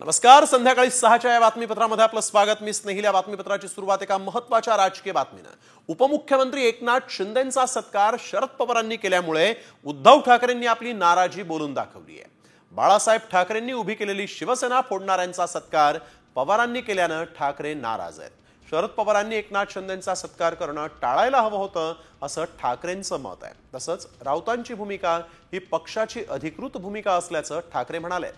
नमस्कार. संध्याकाळी 6च्या या बातमीपत्रामध्ये आपलं स्वागत. मी स्नेहिल. या बातमीपत्राची सुरुवात एका महत्त्वाच्या राजकीय बातमीनं. उपमुख्यमंत्री एकनाथ शिंदेंचा सत्कार शरद पवारांनी केल्यामुळे उद्धव ठाकरेंनी आपली नाराजी बोलून दाखवली आहे. बाळासाहेब ठाकरेंनी उभी केलेली शिवसेना फोडणाऱ्यांचा सत्कार पवारांनी केल्यानं ठाकरे नाराज आहेत. शरद पवारांनी एकनाथ शिंदेंचा सत्कार करणं टाळायला हवं होतं असं ठाकरेंचं मत आहे. तसंच राऊतांची भूमिका ही पक्षाची अधिकृत भूमिका असल्याचं ठाकरे म्हणाले.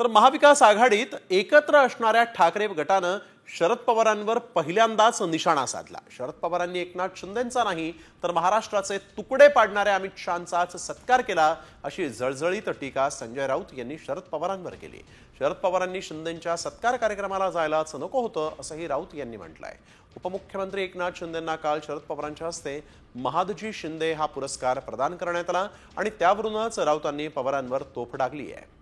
तर महाविकास आघाडीत एकत्र असणाऱ्या ठाकरे गटानं शरद पवारांवर पहिल्यांदाच निशाणा साधला. शरद पवारांनी एकनाथ शिंदेंचा नाही तर महाराष्ट्राचे तुकडे पाडणाऱ्या अमित शहांचाच सत्कार केला अशी जळजळीत टीका संजय राऊत यांनी शरद पवारांवर केली. शरद पवारांनी शिंदेंच्या सत्कार कार्यक्रमाला जायलाच नको होतं असंही राऊत यांनी म्हटलंय. उपमुख्यमंत्री एकनाथ शिंदेंना काल शरद पवारांच्या हस्ते महादजी शिंदे हा पुरस्कार प्रदान करण्यात आला आणि त्यावरूनच राऊतांनी पवारांवर तोफ डागली आहे.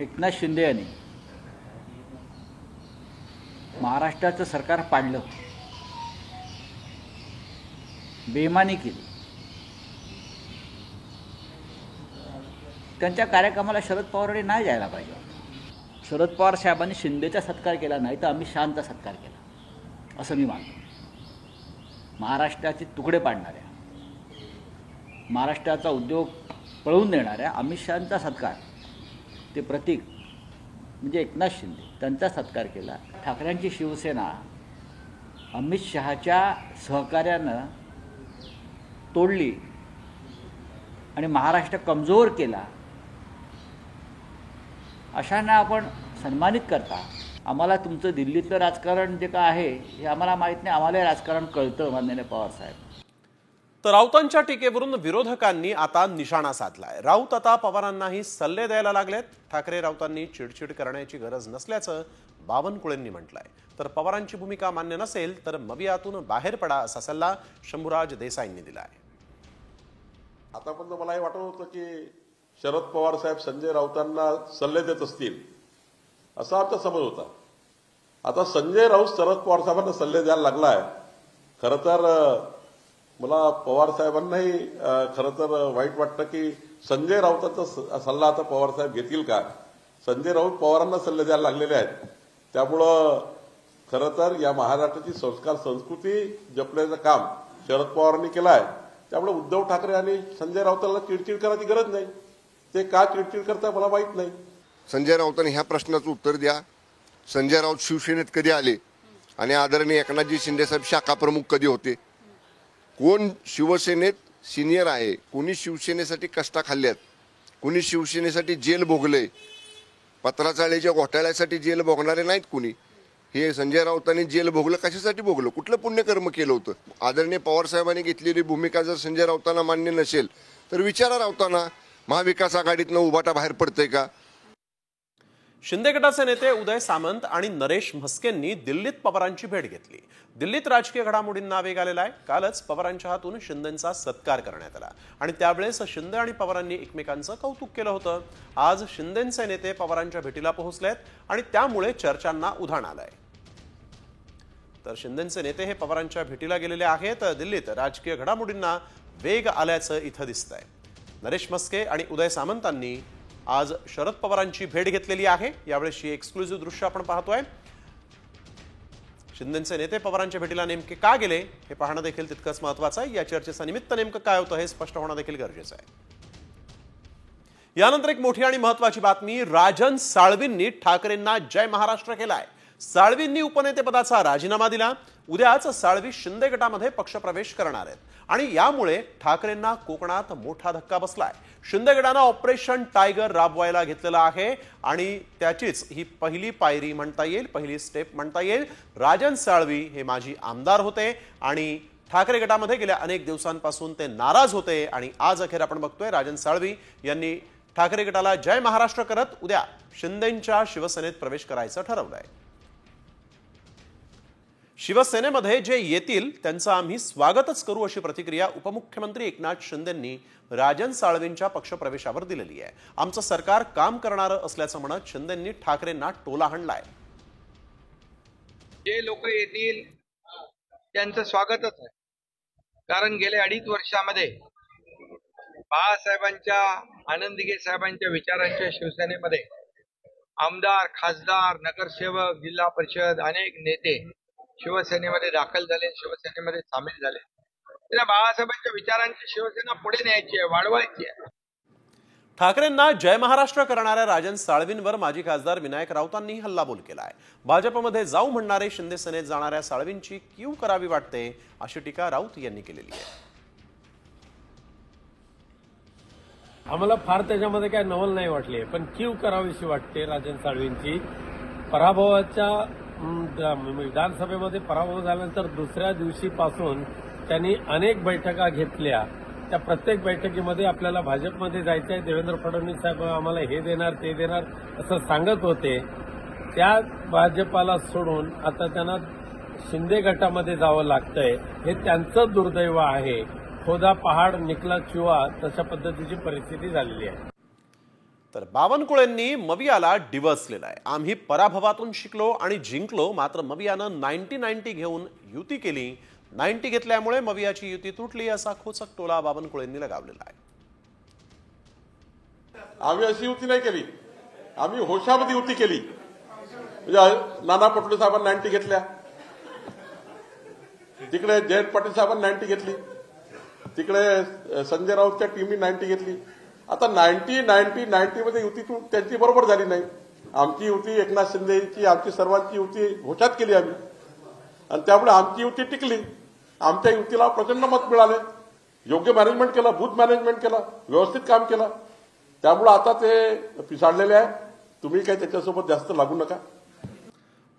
एकनाथ शिंदे यांनी महाराष्ट्राचं सरकार पाडलं, बेईमानी केली. त्यांच्या कार्यक्रमाला शरद पवारांनी नाही जायला पाहिजे. शरद पवार साहेबांनी शिंदेचा सत्कार केला नाही तर अमित शहांचा सत्कार केला असं मी मानतो. महाराष्ट्राचे तुकडे पाडणाऱ्या, महाराष्ट्राचा उद्योग पळवून देणाऱ्या अमित शहांचा सत्कार, ते प्रतीक म्हणजे एकनाथ शिंदे, त्यांचा सत्कार केला. ठाकरेंची शिवसेना अमित शहाच्या सहकार्यानं तोडली आणि महाराष्ट्र कमजोर केला. अशांना आपण सन्मानित करता. आम्हाला तुमचं दिल्लीतलं राजकारण जे काय आहे हे आम्हाला माहीत नाही. आम्हाला राजकारण कळतं माननीय पवारसाहेब. तर राऊतांच्या टीकेवरून विरोधकांनी आता निशाणा साधलाय. राऊत आता पवारांनाही सल्ले द्यायला लागलेत. ठाकरे राऊतांनी चिडचिड करण्याची गरज नसल्याचं बावनकुळेंनी म्हटलंय. तर पवारांची भूमिका मान्य नसेल तर मवियातून बाहेर पडा असा सल्ला शंभूराज देसाईंनी दिलाय. आतापर्यंत मला हे वाटत होतं की शरद पवार साहेब संजय राऊतांना सल्ले देत असतील असा आमचा समज होता. आता संजय राऊत शरद पवार साहेबांना सल्ले द्यायला लागलाय. खरं तर मला पवार साहेबांनाही खरं तर वाईट वाटतं की संजय राऊतांचा सल्ला आता पवार साहेब घेतील का. संजय राऊत पवारांना सल्ले द्यायला लागलेले आहेत. त्यामुळं खरं तर या महाराष्ट्राची संस्कार संस्कृती जपण्याचं काम शरद पवारांनी केलं आहे. त्यामुळे उद्धव ठाकरे आणि संजय राऊतांना चिडचिड करायची गरज नाही. ते का चिडचिड करताय मला माहीत नाही. संजय राऊतांनी ह्या प्रश्नाचं उत्तर द्या. संजय राऊत शिवसेनेत कधी आले आणि आदरणीय एकनाथजी शिंदे साहेब शाखा प्रमुख कधी होते? कोण शिवसेनेत सिनियर आहे? कोणी शिवसेनेसाठी कष्टा खाल्ल्यात? कोणी शिवसेनेसाठी जेल भोगले? पत्राचाळीच्या घोटाळ्यासाठी जेल भोगणारे नाहीत कोणी. हे संजय राऊतांनी जेल भोगलं कशासाठी भोगलं? कुठलं पुण्यकर्म केलं होतं? आदरणीय पवारसाहेबांनी घेतलेली भूमिका जर संजय राऊतांना मान्य नसेल तर विचारा राऊतांना महाविकास आघाडीतनं उभाटा बाहेर पडतंय का? शिंदे गटाचे नेते उदय सामंत आणि नरेश म्हस्केंनी दिल्लीत पवारांची भेट घेतली. दिल्लीत राजकीय घडामोडींना वेग आलेला आहे. कालच पवारांच्या हातून शिंदेंचा सत्कार करण्यात आला आणि त्यावेळेस शिंदे आणि पवारांनी एकमेकांचं कौतुक केलं होतं. आज शिंदेंचे नेते पवारांच्या भेटीला पोहोचलेत आणि त्यामुळे चर्चांना उधाण आलंय. तर शिंदेंचे नेते हे पवारांच्या भेटीला गेलेले आहेत. दिल्लीत राजकीय घडामोडींना वेग आल्याचं इथं दिसतंय. नरेश म्हस्के आणि उदय सामंतांनी आज शरद पवारांची भेट घेतलेली आहे. यावेळेस एक्सक्लुझिव्ह दृश्य आपण पाहतोय. शिंदेंचे नेते पवारांच्या भेटीला नेमके का गेले हे पाहणं देखील तितकंच महत्त्वाचं आहे. या चर्चेचं निमित्त नेमकं काय होतं हे स्पष्ट होणं देखील गरजेचं आहे. यानंतर एक मोठी आणि महत्त्वाची बातमी. राजन साळवींनी ठाकरेंना जय महाराष्ट्र केलाय. साळवींनी उपनेतेपदाचा राजीनामा दिला. उद्याच साळवी शिंदे गटामध्ये पक्षप्रवेश करणार आहेत आणि यामुळे ठाकरेंना कोकणात मोठा धक्का बसलाय. शिंदे गटानं ऑपरेशन टायगर राबवायला घेतलेलं आहे आणि त्याचीच ही पहिली पायरी म्हणता येईल, पहिली स्टेप म्हणता येईल. राजन साळवी हे माजी आमदार होते आणि ठाकरे गटामध्ये गेल्या अनेक दिवसांपासून ते नाराज होते आणि आज अखेर आपण बघतोय राजन साळवी यांनी ठाकरे गटाला जय महाराष्ट्र करत उद्या शिंदेंच्या शिवसेनेत प्रवेश करायचं ठरवलंय. शिवसेनेमध्ये जे येतील त्यांचं आम्ही स्वागतच करू अशी प्रतिक्रिया उपमुख्यमंत्री एकनाथ शिंदेंनी राजन साळवींच्या पक्षप्रवेशावर दिलेली आहे. आमचं सरकार काम करणारं असल्याचं म्हणत शिंदेंनी ठाकरेंना टोला हाणलाय. जे लोक येतील त्यांचं स्वागतच आहे. कारण गेल्या 2.5 वर्षामध्ये बाळासाहेबांच्या, आनंदीगे साहेबांच्या विचारांच्या शिवसेनेमध्ये आमदार, खासदार, नगरसेवक, जिल्हा परिषद अनेक नेते शिवसेनेमध्ये दाखल झाले, शिवसेनेमध्ये सामील झाले. त्यांना बाळासाहेबांच्या विचारांची शिवसेना पुढे न्यायची आहे, वाढवायची आहे. ठाकरेंना जय महाराष्ट्र करणाऱ्या राजन साळवींवर माजी खासदार विनायक राऊतांनी हल्लाबोल केलाय. भाजपमध्ये जाऊ म्हणणारे शिंदे सेनेत जाणाऱ्या साळवींची कीव करावी वाटते अशी टीका राऊत यांनी केलेली आहे. आम्हाला फार त्याच्यामध्ये काय नवल नाही वाटली, पण कीव करावीशी वाटते राजन साळवींची. पराभवाच्या विधानसभेमध्ये पराभव झाल्यानंतर दुसऱ्या दिवशीपासून त्यांनी अनेक बैठका घेतल्या. त्या प्रत्येक बैठकीमध्ये आपल्याला भाजपमध्ये जायचं आहे, देवेंद्र फडणवीस साहेब आम्हाला हे देणार ते देणार असं सांगत होते. त्या भाजपाला सोडून आता त्यांना शिंदे गटामध्ये जावं लागतंय. हे त्यांचं दुर्दैव आहे. खोदा पहाड निकला चुवा तशा पद्धतीची परिस्थिती झालेली आहे. तर बावनकुळेंनी मवियाला डिवचलेला आहे. आम्ही पराभवातून शिकलो आणि जिंकलो, मात्र मवियानं 90-90 घेऊन युती केली. 90 घेतल्यामुळे मवियाची युती तुटली असा खोचक टोला बावनकुळेंनी लगावलेला आहे. आम्ही अशी युती नाही केली, आम्ही होशामध्ये युती केली. म्हणजे नाना पटोले साहेबांनी 90 घेतल्या, तिकडे जयंत पाटील साहेबांनी 90 घेतली, तिकडे संजय राऊतच्या टीमनी 90 घेतली. आता 90 मध्ये युती त्यांची बरोबर झाली नाही. आमची युती एकनाथ शिंदेची, आमची सर्वांची युती होशात केली आम्ही, आणि त्यामुळे आमची युती टिकली. आमच्या युतीला प्रचंड मत मिळाले. योग्य मॅनेजमेंट केलं, बूथ मॅनेजमेंट केलं, व्यवस्थित काम केलं. त्यामुळे आता ते पिसाळलेले आहे. तुम्ही काही त्याच्यासोबत जास्त लागू नका.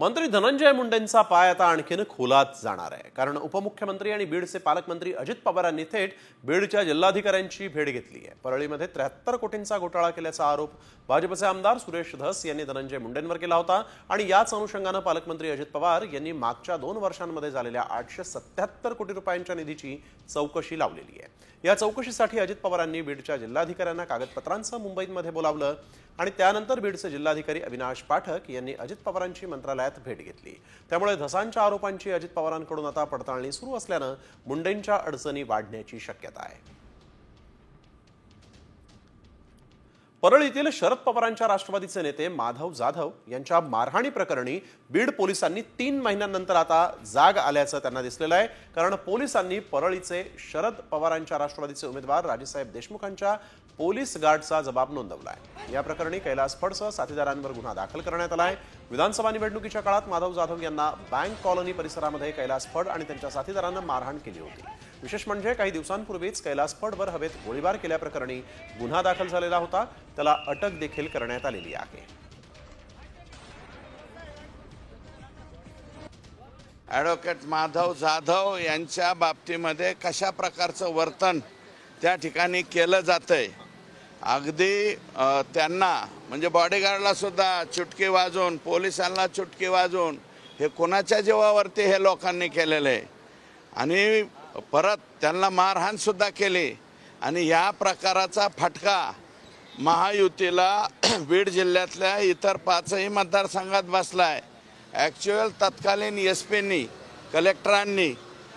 मंत्री धनंजय मुंडेंचा पाय आता आणखीन खोलात जाणार आहे, कारण उपमुख्यमंत्री आणि बीडचे पालकमंत्री अजित पवारांनी थेट बीडच्या जिल्हाधिकाऱ्यांची भेट घेतली आहे. परळीमध्ये 73 कोटींचा घोटाळा केल्याचा आरोप भाजपचे आमदार सुरेश धस यांनी धनंजय मुंडेंवर केला होता, आणि याच अनुषंगानं पालकमंत्री अजित पवार यांनी मागच्या 2 वर्षांमध्ये झालेल्या 877 कोटी रुपयांच्या निधीची चौकशी लावलेली आहे. या चौकशीसाठी अजित पवारांनी बीडच्या जिल्हाधिकाऱ्यांना कागदपत्रांसह मुंबईमध्ये बोलावलं, आणि त्यानंतर बीडचे जिल्हाधिकारी अविनाश पाठक यांनी अजित पवारांची मंत्रालयात भेट घेतली. त्यामुळे धसांच्या आरोपांची अजित पवारांकडून आता पडताळणी सुरू असल्यानं मुंडेंच्या अडचणी वाढण्याची शक्यता आहे. परळीतील शरद पवारांच्या राष्ट्रवादीचे नेते माधव जाधव यांच्या मारहाणी प्रकरणी बीड पोलिसांनी 3 महिन्यांनंतर आता जाग आल्याचं त्यांना दिसलेलं आहे, कारण पोलिसांनी परळीचे शरद पवारांच्या राष्ट्रवादीचे उमेदवार राजेसाहेब देशमुखांच्या पोलीस गार्डचा जबाब नोंदवलाय. या प्रकरणी कैलास फडसह साथीदारांवर गुन्हा दाखल करण्यात आलाय. विधानसभा निवडणुकीच्या काळात माधव जाधव यांना बँक कॉलनी परिसरामध्ये कैलास फड आणि त्यांच्या साथीदारांना मारहाण केली होती. विशेष म्हणजे काही दिवसांपूर्वीच कैलास फडवर हवेत गोळीबार केल्याप्रकरणी गुन्हा दाखल झालेला होता. त्याला अटक देखील करण्यात आलेली आहे. ॲडव्होकेट माधव जाधव यांच्या बाबतीमध्ये कशा प्रकारचं वर्तन त्या ठिकाणी केलं जातंय. अगदी त्यांना म्हणजे बॉडीगार्डला सुद्धा चुटकी वाजवून, पोलिसांना चुटकी वाजवून हे कोणाच्या जीवावरती हे लोकांनी केलेलं आहे, आणि परत त्यांना मारहाण सुद्धा केली. आणि या प्रकाराचा फटका महायुतीला बीड जिल्ह्यातल्या इतर 5ही मतदारसंघात बसलाय. ॲक्च्युअल तत्कालीन एसपींनी, कलेक्टरांनी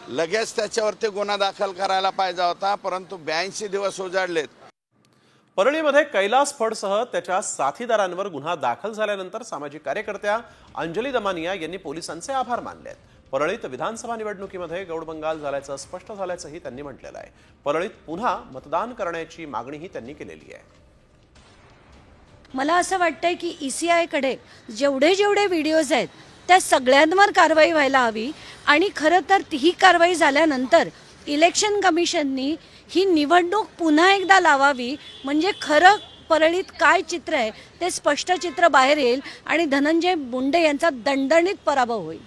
लगेच त्याच्यावरती गुन्हा दाखल करायला पाहिजे होता, परंतु 82 दिवस उजाडलेत. परळीमध्ये कैलास फडसह त्याच्या साथीदारांवर गुन्हा दाखल झाल्यानंतर सामाजिक कार्यकर्त्या अंजली दमानिया यांनी पोलिसांचे आभार मानलेत. परळीत विधानसभा निवडणुकीमध्ये गौडबंगाल झाल्याचं स्पष्ट झाल्याचंही त्यांनी म्हटलेलं आहे. परळीत पुन्हा मतदान करण्याची मागणीही त्यांनी केलेली आहे. मला असं वाटतंय की ECI-कडे जेवढे व्हिडिओज आहेत त्या सगळ्यांवर कारवाई व्हायला हवी, आणि खरं तर ही कारवाई झाल्यानंतर इलेक्शन कमिशननी ही निवडणूक पुन्हा एकदा लावावी, म्हणजे खरं परळीत काय चित्र आहे ते स्पष्ट चित्र बाहेर येईल आणि धनंजय मुंडे यांचा दणदणीत पराभव होईल.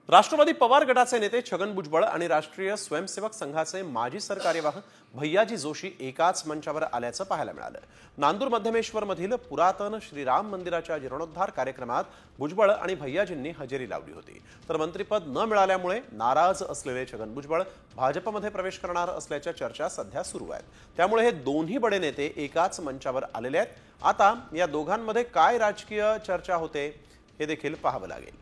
राष्ट्रवादी पवार गटाचे नेते छगन भुजबळ आणि राष्ट्रीय स्वयंसेवक संघाचे माजी सरकार्यवाह भैयाजी जोशी एकाच मंचावर आल्याचं पाहायला मिळालं. नांदूर मध्यमेश्वरमधील पुरातन श्रीराम मंदिराच्या जीर्णोद्धार कार्यक्रमात भुजबळ आणि भैयाजींनी हजेरी लावली होती. तर मंत्रिपद न मिळाल्यामुळे नाराज असलेले छगन भुजबळ भाजपमध्ये प्रवेश करणार असल्याच्या चर्चा सध्या सुरू आहेत. त्यामुळे हे दोन्ही बडे नेते एकाच मंचावर आलेले आहेत. आता या दोघांमध्ये काय राजकीय चर्चा होते हे देखील पाहावं लागेल.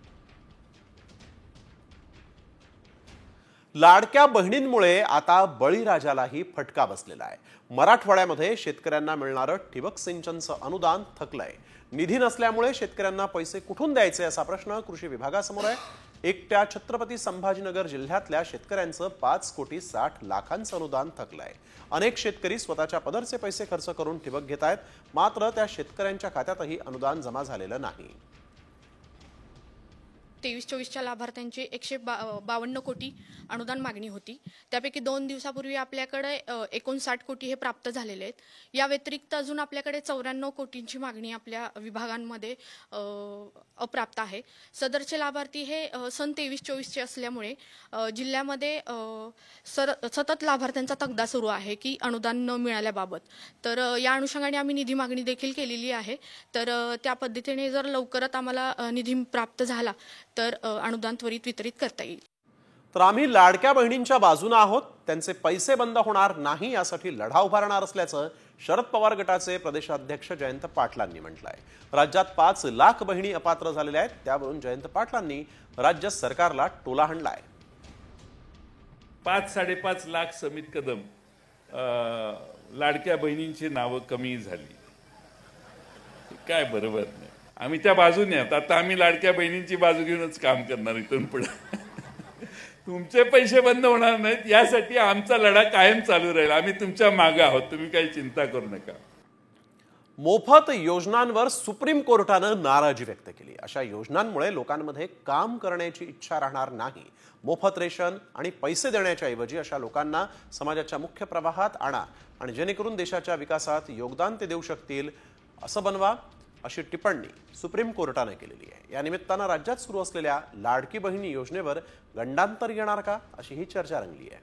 लाडक्या बहिणींमुळे आता बळीराजालाही फटका बसलेला आहे. मराठवाड्यामध्ये शेतकऱ्यांना मिळणारं ठिबक सिंचनचं अनुदान थकलंय. निधी नसल्यामुळे शेतकऱ्यांना पैसे कुठून द्यायचे असा प्रश्न कृषी विभागासमोर आहे. एकट्या छत्रपती संभाजीनगर जिल्ह्यातल्या शेतकऱ्यांचं 5,60,00,000 अनुदान थकलंय. अनेक शेतकरी स्वतःच्या पदरचे पैसे खर्च करून ठिबक घेत आहेत, मात्र त्या शेतकऱ्यांच्या खात्यातही अनुदान जमा झालेलं नाही. 23-24च्या लाभार्थ्यांची 152 कोटी अनुदान मागणी होती. त्यापैकी 2 दिवसापूर्वी आपल्याकडे 59 कोटी हे प्राप्त झालेले आहेत. या व्यतिरिक्त अजून आपल्याकडे 94 कोटींची मागणी आपल्या विभागांमध्ये अप्राप्त आहे. सदरचे लाभार्थी हे सन 23-24चे असल्यामुळे जिल्ह्यामध्ये सतत लाभार्थ्यांचा तगदा सुरू आहे की अनुदान न मिळाल्याबाबत. तर या अनुषंगाने आम्ही निधी मागणी देखील केलेली आहे. तर त्या पद्धतीने जर लवकरच आम्हाला निधी प्राप्त झाला तर अनुदान त्वरित वितरित करता येईल. तर आम्ही लाडक्या बहिणींच्या बाजूने आहोत, त्यांचे पैसे बंद होणार नाही यासाठी लढा उभारणार असल्याचं शरद पवार गटाचे प्रदेशाध्यक्ष जयंत पाटलांनी म्हटलंय. राज्यात 5 लाख बहिणी अपात्र झालेल्या आहेत. त्यावरून जयंत पाटलांनी राज्य सरकारला टोला हाणलाय. 5-5.5 लाख समित कदम लाडक्या बहिणींची नावं कमी झाली, काय बरोबर नाही. आम्ही त्या बाजूने आहोत. आता आम्ही लाडक्या बहिणींची बाजू घेऊनच काम करणार इथून पुढे. तुमचे पैसे बंद होणार नाहीत यासाठी आमचा लढा कायम चालू राहील. आम्ही तुमच्या मागे आहोत, तुम्ही काही चिंता करू नका. मोफत योजनांवर सुप्रीम कोर्टानं नाराजी व्यक्त केली. अशा योजनांमुळे लोकांमध्ये काम करण्याची इच्छा राहणार नाही. मोफत रेशन आणि पैसे देण्याच्या ऐवजी अशा लोकांना समाजाच्या मुख्य प्रवाहात आणा आणि जेणेकरून देशाच्या विकासात योगदान ते देऊ शकतील असं बनवा, अशी टिप्पणी सुप्रीम कोर्टाने केलेली आहे. या निमित्तानं राज्यात सुरू असलेल्या लाडकी बहिणी योजनेवर गंडांतर येणार का, अशी ही चर्चा रंगली आहे.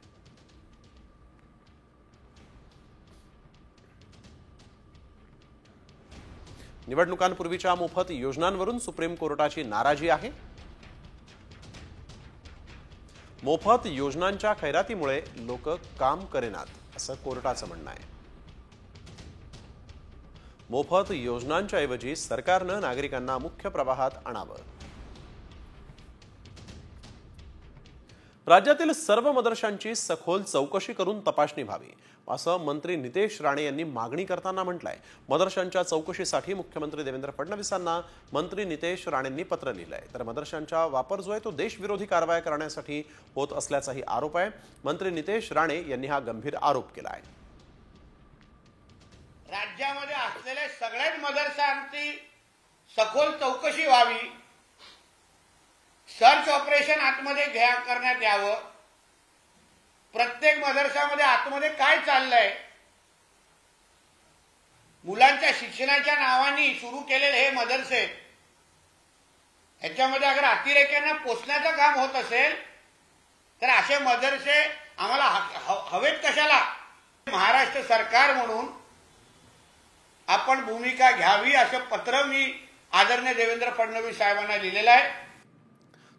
निवडणुकांपूर्वीच्या मोफत योजनांवरून सुप्रीम कोर्टाची नाराजी आहे. मोफत योजनांच्या खैरातीमुळे लोक काम करेनात असं कोर्टाचं म्हणणं आहे. मोफत योजनांच्या ऐवजी सरकारनं नागरिकांना मुख्य प्रवाहात आणावं. राज्यातील सर्व मदरशांची सखोल चौकशी करून तपासणी व्हावी असं मंत्री नितेश राणे यांनी मागणी करताना म्हटलंय. मदरशांच्या चौकशीसाठी मुख्यमंत्री देवेंद्र फडणवीसांना मंत्री नितेश राणेंनी पत्र लिहिलंय. तर मदरशांचा वापर जो आहे तो देशविरोधी कारवाया करण्यासाठी होत असल्याचाही आरोप आहे. मंत्री नितेश राणे यांनी हा गंभीर आरोप केला आहे. राज्यामध्ये असलेल्या सगळ्याच मदरशांची सखोल चौकशी व्हावी, सर्च ऑपरेशन आतमध्ये करण्यात यावं. प्रत्येक मदरशामध्ये आतमध्ये काय चाललंय, मुलांच्या शिक्षणाच्या नावाने सुरू केलेले हे मदरसे, याच्यामध्ये अगर अतिरेक्यांना पोचण्याचं काम होत असेल तर असे मदरसे आम्हाला हवेत कशाला. महाराष्ट्र सरकार म्हणून आपण भूमिका घ्यावी असं पत्र मी आदरणीय देवेंद्र फडणवीस साहेबांना लिहिलेलं आहे.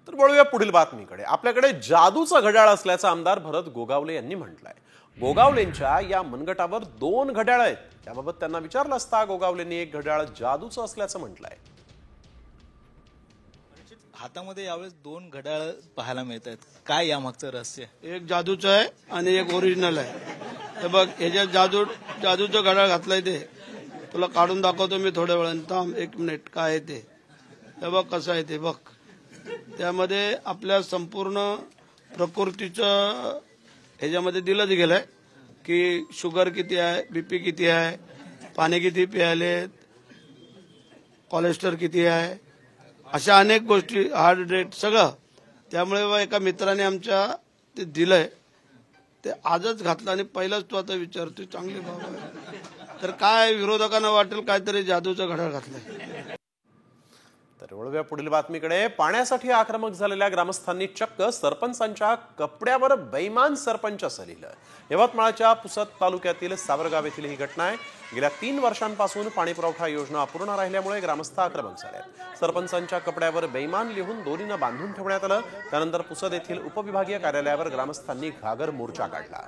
तर वळूया पुढील बातमीकडे. आपल्याकडे जादूचं घड्याळ असल्याचं आमदार भरत गोगावले यांनी म्हटलंय. गोगावलेंच्या या मनगटावर 2 घड्याळ आहेत. त्याबाबत त्यांना विचारलं असता गोगावलेंनी एक घड्याळ जादूचं असल्याचं म्हटलंय. हातामध्ये यावेळेस 2 घड्याळ पाहायला मिळत आहेत. काय यामागचं रहस्य? एक जादूचं आहे आणि एक ओरिजिनल आहे. हे बघ, ह्याच्यात जादूचं घड्याळ घातलंय ते तुला काढून दाखवतो मी थोड्या वेळानं. थांब 1 मिनिट. काय आहे ते, हे बघ कसं आहे ते बघ. त्यामध्ये आपल्या संपूर्ण प्रकृतीचं ह्याच्यामध्ये दिलं गेलंय की शुगर किती आहे, बीपी किती आहे, पाणी किती प्यायले, कोलेस्ट्रॉल किती आहे, अशा अनेक गोष्टी, हार्ट रेट सगळं. त्यामुळे एका मित्राने आमच्या ते दिलंय, ते आजच घातलं आणि पहिलाच तो आता विचारतोय चांगली बाबा. तर काय विरोधकांना वाटेल काहीतरी जादूचं घड्याळ घातलंय. तर वळूया पुढील बातमीकडे. पाण्यासाठी आक्रमक झालेल्या ग्रामस्थांनी चक्क सरपंचांच्या कपड्यावर बेईमान सरपंच असं लिहिलं. यवतमाळच्या पुसद तालुक्यातील सावरगाव येथील ही घटना आहे. गेल्या 3 वर्षांपासून पाणीपुरवठा योजना अपूर्ण राहिल्यामुळे ग्रामस्थ आक्रमक झाले. सरपंचांच्या कपड्यावर बेईमान लिहून दोरीनं बांधून ठेवण्यात आलं. त्यानंतर पुसद येथील उपविभागीय कार्यालयावर ग्रामस्थांनी घागर मोर्चा काढला.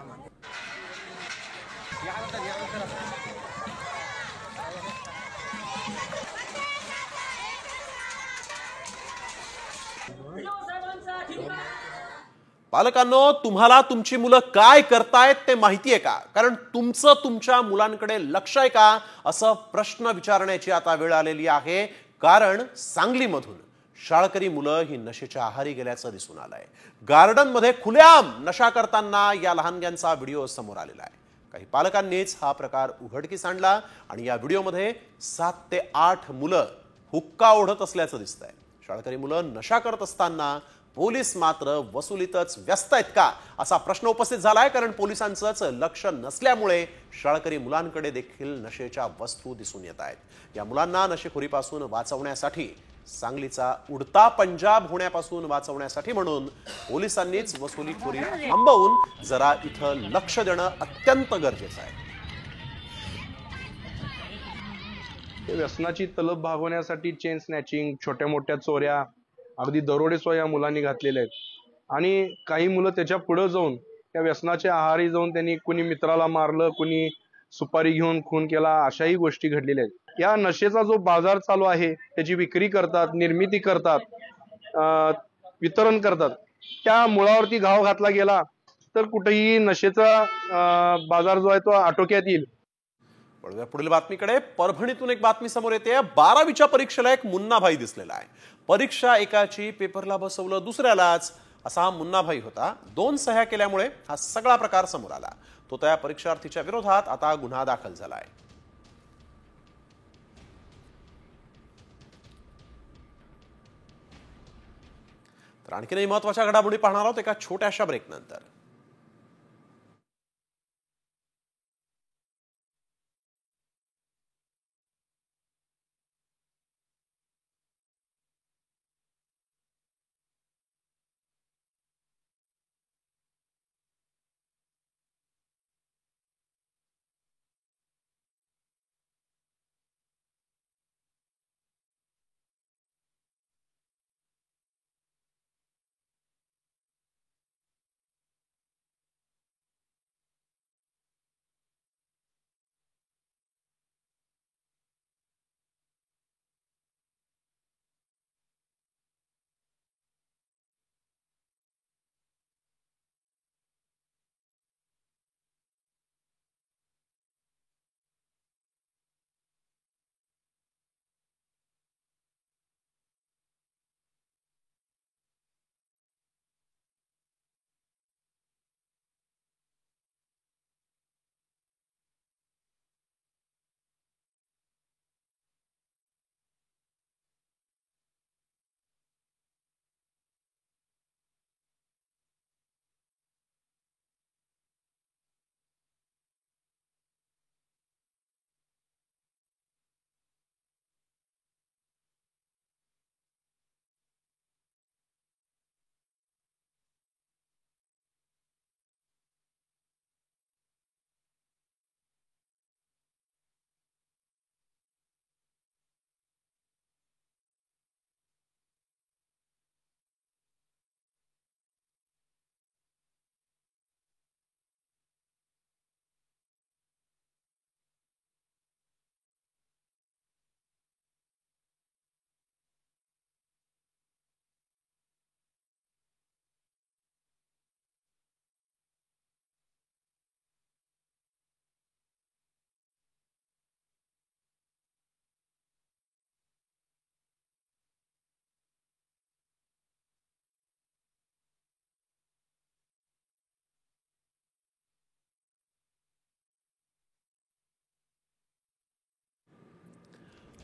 पालकांनो, तुम्हाला तुमची मुलं काय करतायत ते माहिती आहे का? कारण तुमचं तुमच्या मुलांकडे लक्ष आहे का, असं प्रश्न विचारण्याची आता वेळ आलेली आहे. कारण सांगलीमधून शाळकरी मुलं ही नशेच्या आहारी गेल्याचं दिसून आलंय. गार्डनमध्ये खुलेआम नशा करताना या लहानग्यांचा व्हिडिओ समोर आलेला आहे. काही पालकांनीच हा प्रकार उघडकीस आणला आणि या व्हिडिओमध्ये 7 ते 8 मुलं हुक्का ओढत असल्याचं दिसतंय. शाळकरी मुलं नशा करत असताना पोलीस मात्र वसुलीतच व्यस्त आहेत का, असा प्रश्न उपस्थित झालाय. कारण पोलिसांचंच लक्ष नसल्यामुळे शाळकरी मुलांकडे देखील नशेच्या वस्तू दिसून येत आहेत. या मुलांना नशेखोरीपासून वाचवण्यासाठी, सांगलीचा उडता पंजाब होण्यापासून वाचवण्यासाठी म्हणून पोलिसांनीच वसुलीखोरी थांबवून जरा इथं लक्ष देणं अत्यंत गरजेचं आहे. व्यसनाची तलब भागवण्यासाठी चेन स्नॅचिंग, छोट्या मोठ्या चोऱ्या, अगदी दरोडे सुद्धा या मुलांनी घातलेले आहेत. आणि काही मुलं त्याच्या पुढे जाऊन त्या व्यसनाच्या आहारी जाऊन त्यांनी कुणी मित्राला मारलं, कुणी सुपारी घेऊन खून केला, अशाही गोष्टी घडलेल्या आहेत. या नशेचा जो बाजार चालू आहे, त्याची विक्री करतात, निर्मिती करतात, वितरण करतात, त्या मुळावरती घाव घातला गेला तर कुठेही नशेचा बाजार जो आहे तो आटोक्यात येईल. पुढील बातमीकडे. परभणीतून एक बातमी समोर येते. 12वीच्या परीक्षेला एक मुन्नाभाई दिसलेला आहे. परीक्षा एकाची पेपरला बसवलं दुसऱ्यालाच, असा हा मुन्नाभाई होता. 2 सह्या केल्यामुळे हा सगळा प्रकार समोर आला. तो त्या परीक्षार्थीच्या विरोधात आता गुन्हा दाखल झालाय. तर आणखीनही महत्वाच्या घडामोडी पाहणार आहोत एका छोट्याशा ब्रेक नंतर.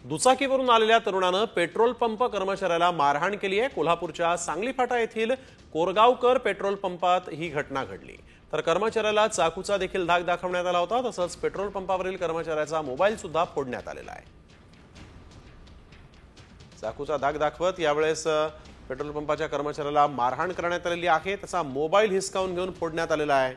दुचाकीवरून आलेल्या तरुणानं पेट्रोल पंप कर्मचाऱ्याला मारहाण केली आहे. कोल्हापूरच्या सांगली फाटा येथील कोरगावकर पेट्रोल पंपात ही घटना घडली. तर कर्मचाऱ्याला चाकूचा देखील धाक दाखवण्यात आला होता. तसंच पेट्रोल पंपावरील कर्मचाऱ्याचा मोबाईल सुद्धा फोडण्यात आलेला आहे. चाकूचा धाक दाखवत यावेळेस पेट्रोल पंपाच्या कर्मचाऱ्याला मारहाण करण्यात आलेली आहे. त्याचा मोबाईल हिसकावून घेऊन फोडण्यात आलेला आहे.